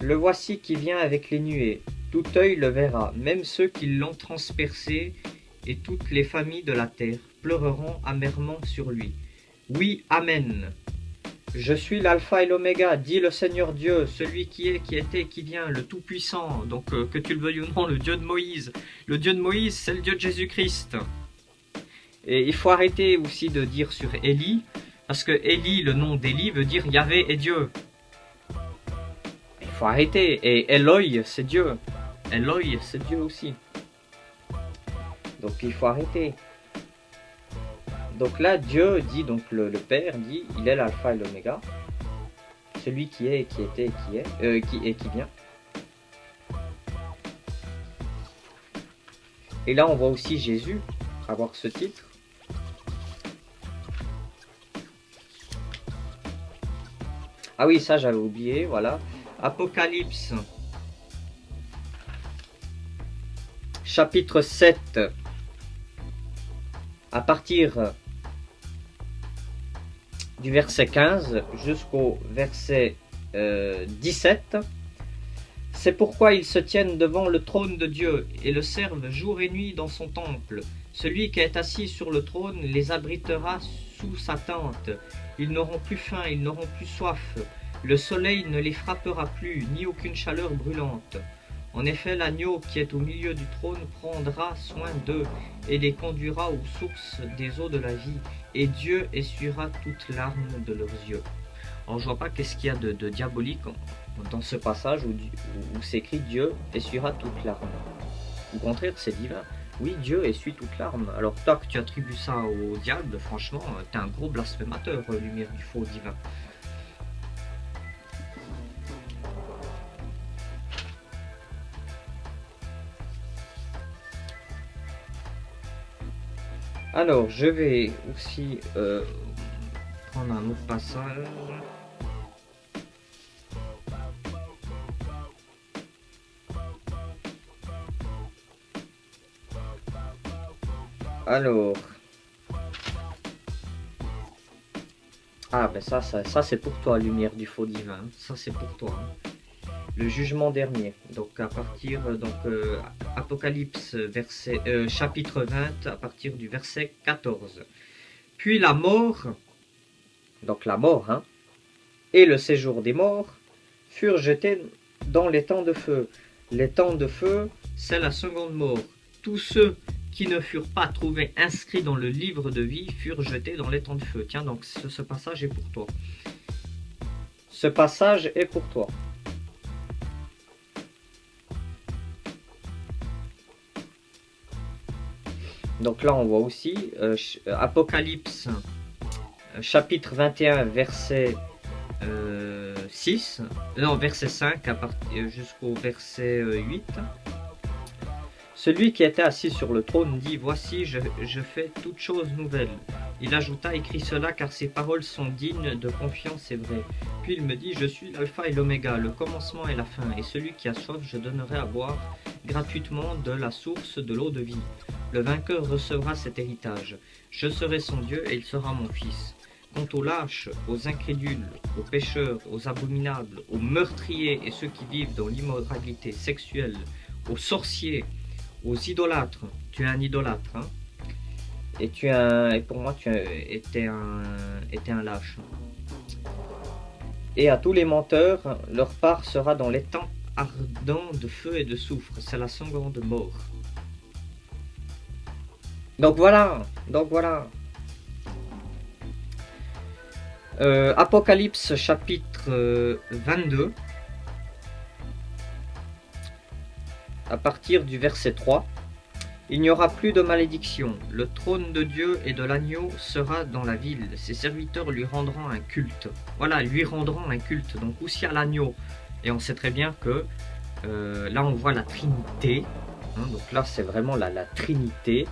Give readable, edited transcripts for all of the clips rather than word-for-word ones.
Le voici qui vient avec les nuées. Tout œil le verra, même ceux qui l'ont transpercé, et toutes les familles de la terre pleureront amèrement sur lui. Oui, Amen. Je suis l'alpha et l'oméga, dit le Seigneur Dieu, celui qui est, qui était, qui vient, le Tout-Puissant. Donc que tu le veuilles ou non, le Dieu de Moïse. Le Dieu de Moïse, c'est le Dieu de Jésus-Christ. Et il faut arrêter aussi de dire sur Élie, parce que Élie, le nom d'Élie, veut dire Yahvé est Dieu. Il faut arrêter. Et Eloi, c'est Dieu. Eloi, c'est Dieu aussi. Donc il faut arrêter. Donc là, Dieu dit, donc le Père dit, il est l'alpha et l'oméga, celui qui est, qui était, qui vient. Et là, on voit aussi Jésus avoir ce titre. Ah oui, ça j'avais oublié, voilà. Apocalypse, chapitre 7, à partir du verset 15 jusqu'au verset 17. C'est pourquoi ils se tiennent devant le trône de Dieu et le servent jour et nuit dans son temple. Celui qui est assis sur le trône les abritera sous sa tente. Ils n'auront plus faim, ils n'auront plus soif. Le soleil ne les frappera plus, ni aucune chaleur brûlante. En effet, l'agneau qui est au milieu du trône prendra soin d'eux et les conduira aux sources des eaux de la vie, et Dieu essuiera toute larme de leurs yeux. Alors je vois pas qu'est-ce qu'il y a de diabolique dans ce passage où c'est écrit Dieu essuiera toute larme. Au contraire, c'est divin. Oui, Dieu essuie toute larme. Alors toi que tu attribues ça au diable, franchement, t'es un gros blasphémateur, lumière du faux divin. Alors, je vais aussi prendre un autre passage. Alors. Ah, ben ça c'est pour toi, lumière du faux divin. Ça, c'est pour toi. Hein. Le jugement dernier. Donc, à partir. Apocalypse, chapitre 20, à partir du verset 14. Puis la mort. Donc, la mort, hein. Et le séjour des morts furent jetés dans les temps de feu. Les temps de feu, c'est la seconde mort. Tous ceux qui ne furent pas trouvés inscrits dans le livre de vie furent jetés dans les temps de feu. Tiens, donc ce passage est pour toi. Ce passage est pour toi. Donc là, on voit aussi Apocalypse, chapitre 21, verset 6, non, verset 5 jusqu'au verset 8. Celui qui était assis sur le trône dit « Voici, je fais toutes choses nouvelles. » Il ajouta « Écris cela, car ces paroles sont dignes de confiance et vraies. » Puis il me dit « Je suis l'alpha et l'oméga, le commencement et la fin, et celui qui a soif, je donnerai à boire gratuitement de la source de l'eau de vie. Le vainqueur recevra cet héritage. Je serai son Dieu, et il sera mon fils. Quant aux lâches, aux incrédules, aux pécheurs, aux abominables, aux meurtriers et ceux qui vivent dans l'immoralité sexuelle, aux sorciers, aux idolâtres, tu es un idolâtre, hein, et pour moi tu étais un lâche. Et à tous les menteurs, leur part sera dans les temps ardents de feu et de soufre. C'est la seconde mort. Donc voilà. Apocalypse chapitre 22. À partir du verset 3, il n'y aura plus de malédiction. Le trône de Dieu et de l'agneau sera dans la ville. Ses serviteurs lui rendront un culte. Voilà, lui rendront un culte. Donc aussi à l'agneau. Et on sait très bien que là on voit la Trinité. Hein, donc là c'est vraiment la Trinité.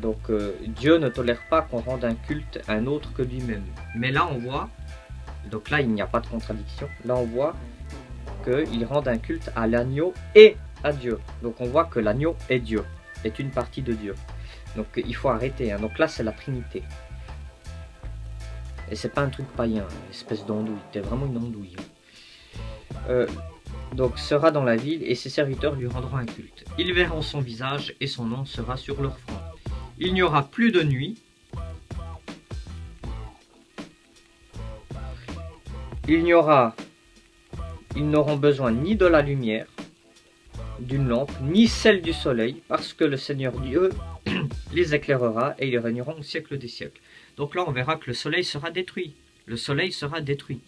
Donc Dieu ne tolère pas qu'on rende un culte à un autre que lui-même. Mais là on voit, donc là il n'y a pas de contradiction. Là on voit qu'il rend un culte à l'agneau et à Dieu. Donc on voit que l'agneau est Dieu, est une partie de Dieu. Donc il faut arrêter. Hein. Donc là c'est la Trinité. Et c'est pas un truc païen, une espèce d'andouille. T'es vraiment une andouille. donc sera dans la ville et ses serviteurs lui rendront un culte. Ils verront son visage et son nom sera sur leur front. Il n'y aura plus de nuit. Ils n'auront besoin ni de la lumière d'une lampe, ni celle du soleil, parce que le Seigneur Dieu les éclairera et ils régneront au siècle des siècles. Donc là, on verra que le soleil sera détruit. Le soleil sera détruit.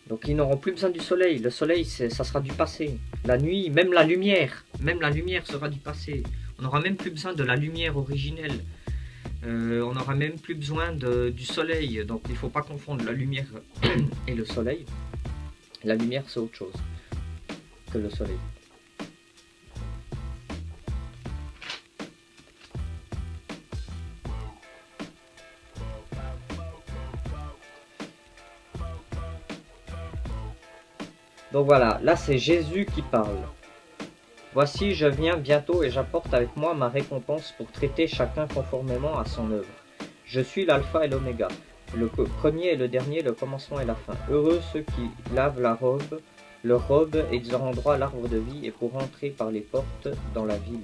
Donc ils n'auront plus besoin du soleil. Le soleil, ça sera du passé. La nuit, même la lumière sera du passé. On n'aura même plus besoin de la lumière originelle. On n'aura même plus besoin du soleil. Donc il ne faut pas confondre la lumière et le soleil. La lumière, c'est autre chose que le soleil. Donc voilà, là c'est Jésus qui parle. Voici, je viens bientôt et j'apporte avec moi ma récompense pour traiter chacun conformément à son œuvre. Je suis l'alpha et l'oméga, le premier et le dernier, le commencement et la fin. Heureux ceux qui lavent leur robe et ils auront droit à l'arbre de vie et pourront entrer par les portes dans la ville.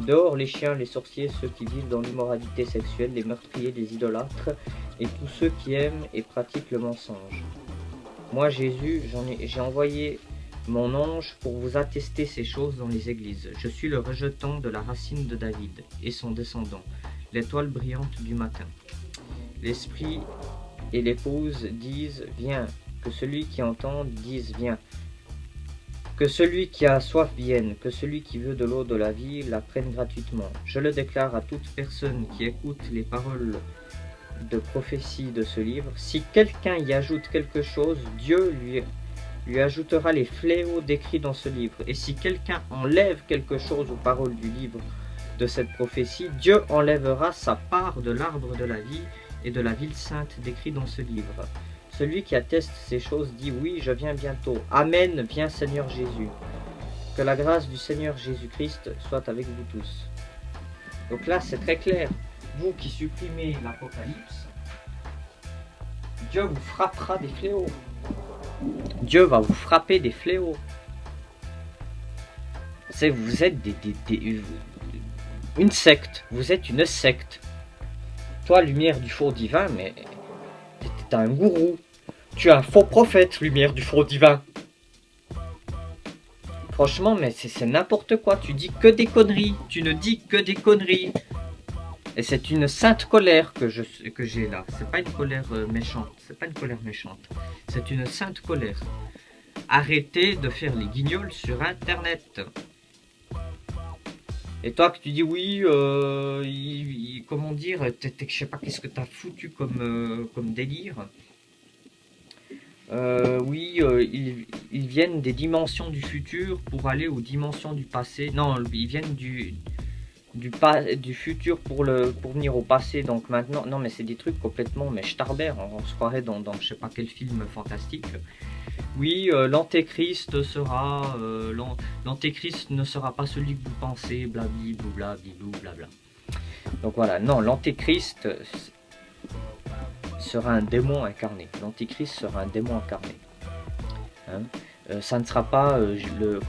Dehors les chiens, les sorciers, ceux qui vivent dans l'immoralité sexuelle, les meurtriers, les idolâtres et tous ceux qui aiment et pratiquent le mensonge. Moi Jésus, j'ai envoyé mon ange pour vous attester ces choses dans les églises. Je suis le rejeton de la racine de David et son descendant, l'étoile brillante du matin. L'esprit et l'épouse disent viens, que celui qui entend dise viens, que celui qui a soif vienne, que celui qui veut de l'eau de la vie la prenne gratuitement. Je le déclare à toute personne qui écoute les paroles de prophétie de ce livre. Si quelqu'un y ajoute quelque chose, Dieu lui ajoutera les fléaux décrits dans ce livre. Et si quelqu'un enlève quelque chose aux paroles du livre de cette prophétie, Dieu enlèvera sa part de l'arbre de la vie et de la ville sainte décrit dans ce livre. Celui qui atteste ces choses dit oui, je viens bientôt. Amen, viens Seigneur Jésus. Que la grâce du Seigneur Jésus-Christ soit avec vous tous. Donc là, c'est très clair. Vous qui supprimez l'Apocalypse, Dieu vous frappera des fléaux. Dieu va vous frapper des fléaux. Vous êtes une secte. Vous êtes une secte. Toi, lumière du faux divin, mais t'es un gourou. Tu es un faux prophète, lumière du faux divin. Franchement, mais c'est n'importe quoi. Tu dis que des conneries. Tu ne dis que des conneries. Et c'est une sainte colère que j'ai là. C'est pas une colère méchante. C'est pas une colère méchante. C'est une sainte colère. Arrêtez de faire les guignols sur Internet. Et toi que tu dis oui, comment dire, je sais pas qu'est-ce que t'as foutu comme délire. Ils viennent des dimensions du futur pour aller aux dimensions du passé. Non, ils viennent du futur pour venir au passé. Donc maintenant, non mais c'est des trucs complètement mais starbert. On se croirait dans je sais pas quel film fantastique. Oui, l'antéchrist ne sera pas celui que vous pensez, blabli, blabla, blabla. Donc voilà, non, l'antéchrist sera un démon incarné. L'antéchrist sera un démon incarné. Hein, ça ne sera pas,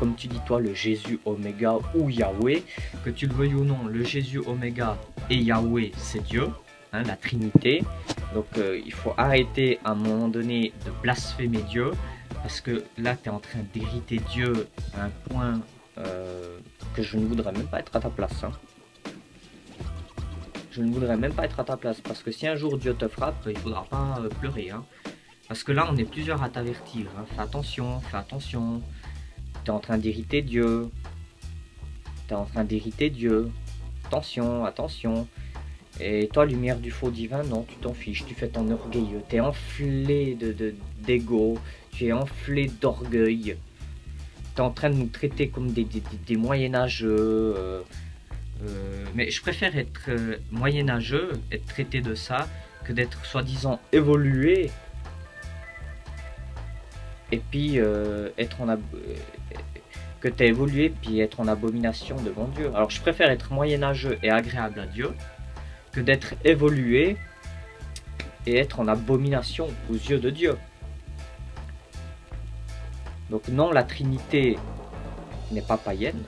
comme tu dis toi, le Jésus Oméga ou Yahweh. Que tu le veuilles ou non, le Jésus Oméga et Yahweh, c'est Dieu, hein, la Trinité. Donc il faut arrêter à un moment donné de blasphémer Dieu. Parce que là, tu es en train d'hériter Dieu à un point que je ne voudrais même pas être à ta place. Hein. Je ne voudrais même pas être à ta place. Parce que si un jour Dieu te frappe, il ne faudra pas pleurer. Hein. Parce que là, on est plusieurs à t'avertir. Hein. Fais attention, fais attention. Tu es en train d'hériter Dieu. Tu es en train d'hériter Dieu. Attention, attention. Et toi, lumière du faux divin, non, tu t'en fiches. Tu fais ton orgueilleux. Tu es enflé d'ego. Tu es enflé d'orgueil. Tu es en train de nous traiter comme des moyenâgeux. Mais je préfère être moyenâgeux, être traité de ça, que d'être soi-disant évolué. Et puis que tu as évolué, puis être en abomination devant Dieu. Alors je préfère être moyenâgeux et agréable à Dieu, que d'être évolué et être en abomination aux yeux de Dieu. Donc non, la Trinité n'est pas païenne.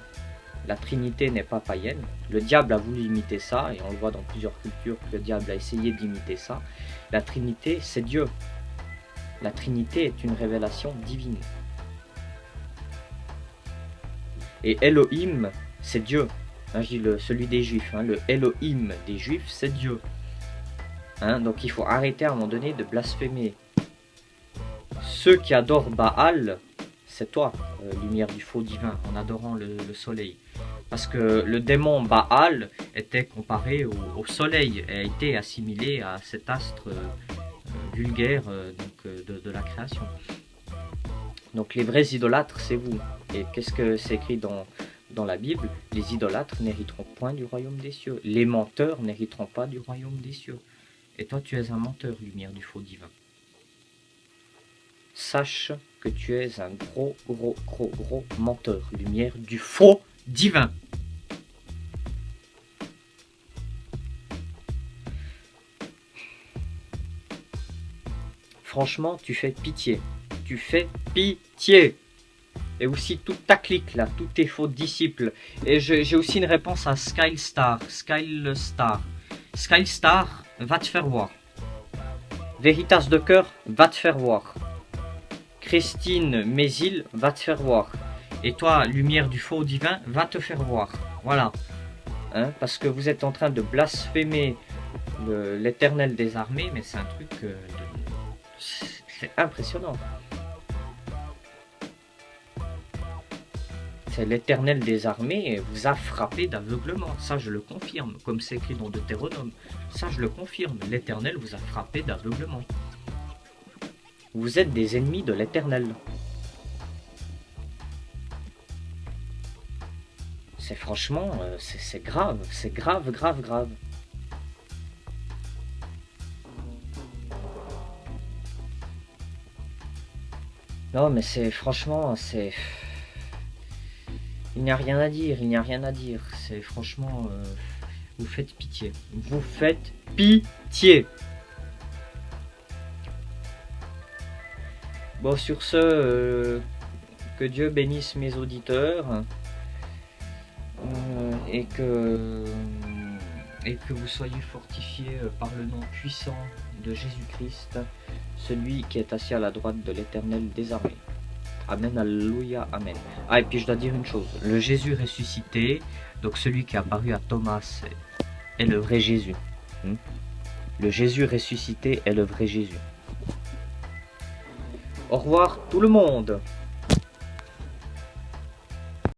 La Trinité n'est pas païenne. Le diable a voulu imiter ça, et on le voit dans plusieurs cultures que le diable a essayé d'imiter ça. La Trinité, c'est Dieu. La Trinité est une révélation divine. Et Elohim, c'est Dieu. Hein, je dis celui des Juifs. Hein, le Elohim des Juifs, c'est Dieu. Hein, donc il faut arrêter à un moment donné de blasphémer. Ceux qui adorent Baal, c'est toi, lumière du faux divin, en adorant le soleil. Parce que le démon Baal était comparé au soleil et a été assimilé à cet astre vulgaire de la création. Donc les vrais idolâtres, c'est vous. Et qu'est-ce que c'est écrit dans la Bible? Les idolâtres n'hériteront point du royaume des cieux. Les menteurs n'hériteront pas du royaume des cieux. Et toi, tu es un menteur, lumière du faux divin. Sache que tu es un gros menteur, lumière du faux divin. Franchement, tu fais pitié. Tu fais pitié. Et aussi toute ta clique là, tous tes faux disciples. Et j'ai aussi une réponse à Skylstar. Skylstar, va te faire voir. Veritas de cœur, va te faire voir. Christine Mézil, va te faire voir. Et toi, lumière du faux divin, va te faire voir. Voilà. Hein, parce que vous êtes en train de blasphémer l'Éternel des armées, mais c'est un truc... c'est impressionnant. C'est l'Éternel des armées vous a frappé d'aveuglement. Ça, je le confirme, comme c'est écrit dans Deutéronome. Ça, je le confirme. L'Éternel vous a frappé d'aveuglement. Vous êtes des ennemis de l'Éternel. C'est franchement, c'est grave. C'est grave. Non, mais c'est franchement, c'est... Il n'y a rien à dire, C'est franchement... vous faites pitié. Vous faites pitié. Bon, sur ce, que Dieu bénisse mes auditeurs. Et que vous soyez fortifiés par le nom puissant de Jésus-Christ, celui qui est assis à la droite de l'Éternel des armées. Amen, alléluia, amen. Ah, et puis je dois dire une chose, le Jésus ressuscité, donc celui qui est apparu à Thomas, est le vrai Jésus. Le Jésus ressuscité est le vrai Jésus. Au revoir tout le monde.